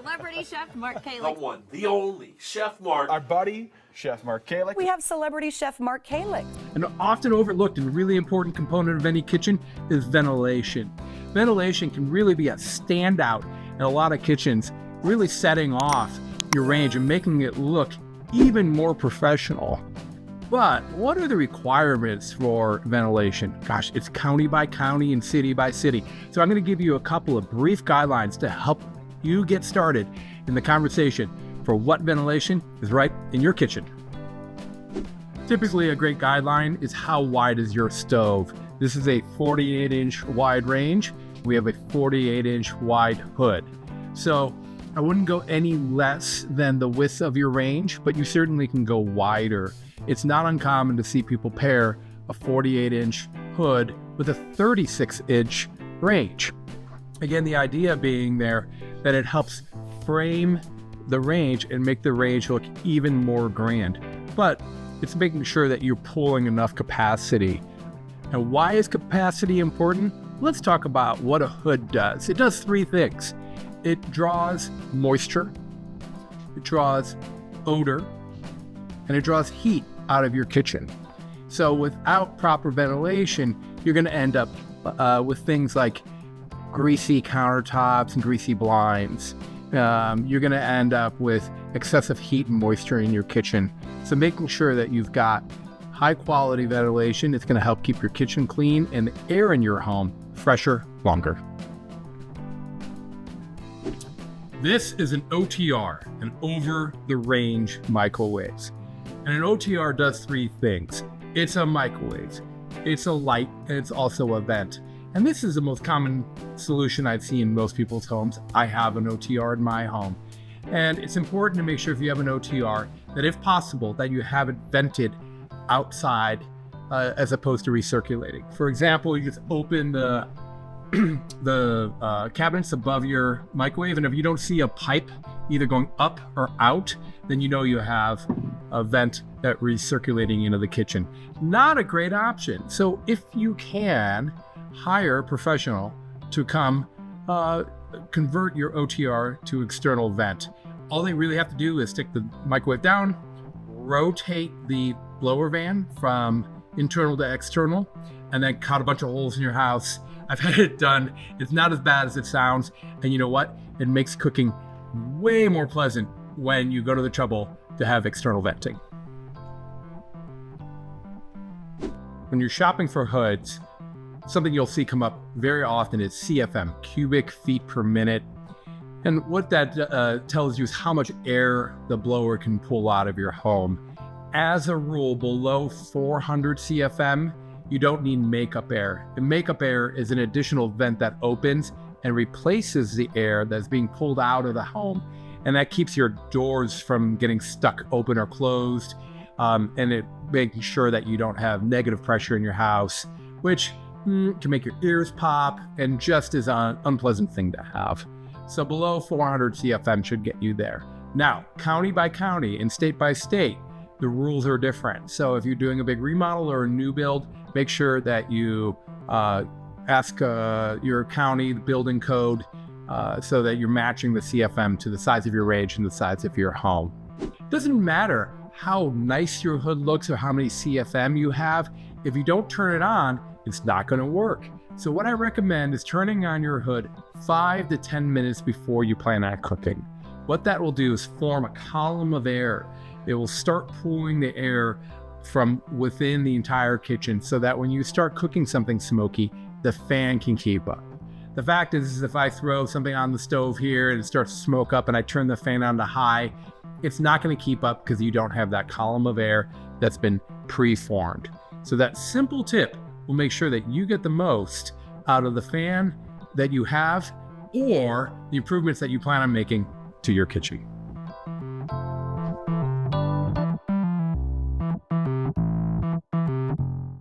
celebrity chef Mark The Kalick. one, the only, Chef Mark. Our buddy, Chef Mark Kalick. We have celebrity chef Mark Kalick. An often overlooked and really important component of any kitchen is ventilation. Ventilation can really be a standout in a lot of kitchens, really setting off your range and making it look even more professional. But what are the requirements for ventilation? Gosh, it's county by county and city by city. So I'm going to give you a couple of brief guidelines to help you get started in the conversation for what ventilation is right in your kitchen. Typically, a great guideline is how wide is your stove. This is a 48-inch wide range. We have a 48-inch wide hood. So I wouldn't go any less than the width of your range, but you certainly can go wider. It's not uncommon to see people pair a 48-inch hood with a 36-inch range. Again, the idea being there that it helps frame the range and make the range look even more grand. But it's making sure that you're pulling enough capacity. And why is capacity important? Let's talk about what a hood does. It does three things. It draws moisture, it draws odor, and it draws heat out of your kitchen. So without proper ventilation, you're going to end up with things like greasy countertops and greasy blinds. You're going to end up with excessive heat and moisture in your kitchen. So making sure that you've got high quality ventilation, it's going to help keep your kitchen clean and the air in your home fresher longer. This is an OTR, an over-the-range microwave. And an OTR does three things. It's a microwave, it's a light, and it's also a vent. And this is the most common solution I've seen in most people's homes. I have an OTR in my home. And it's important to make sure if you have an OTR that if possible, that you have it vented outside as opposed to recirculating. For example, you just open the cabinets above your microwave, and if you don't see a pipe either going up or out, then you know you have a vent that recirculating into the kitchen. Not a great option. So if you can, hire a professional to come convert your OTR to external vent. All they really have to do is stick the microwave down, rotate the blower van from internal to external, and then cut a bunch of holes in your house. I've had it done. It's not as bad as it sounds. And you know what? It makes cooking way more pleasant when you go to the trouble to have external venting. When you're shopping for hoods, something you'll see come up very often is CFM, cubic feet per minute. And what that tells you is how much air the blower can pull out of your home. As a rule, below 400 CFM, you don't need makeup air. And makeup air is an additional vent that opens and replaces the air that's being pulled out of the home. And that keeps your doors from getting stuck open or closed. And it making sure that you don't have negative pressure in your house, which can make your ears pop and just is an unpleasant thing to have. So below 400 CFM should get you there. Now, county by county and state by state, the rules are different. So if you're doing a big remodel or a new build, make sure that you ask your county, the building code, so that you're matching the CFM to the size of your range and the size of your home. It doesn't matter how nice your hood looks or how many CFM you have. If you don't turn it on, it's not going to work. So what I recommend is turning on your hood 5 to 10 minutes before you plan on cooking. What that will do is form a column of air. It will start pulling the air from within the entire kitchen so that when you start cooking something smoky, the fan can keep up. The fact is if I throw something on the stove here and it starts to smoke up and I turn the fan on to high, it's not going to keep up because you don't have that column of air that's been pre-formed. So that simple tip will make sure that you get the most out of the fan that you have or the improvements that you plan on making to your kitchen.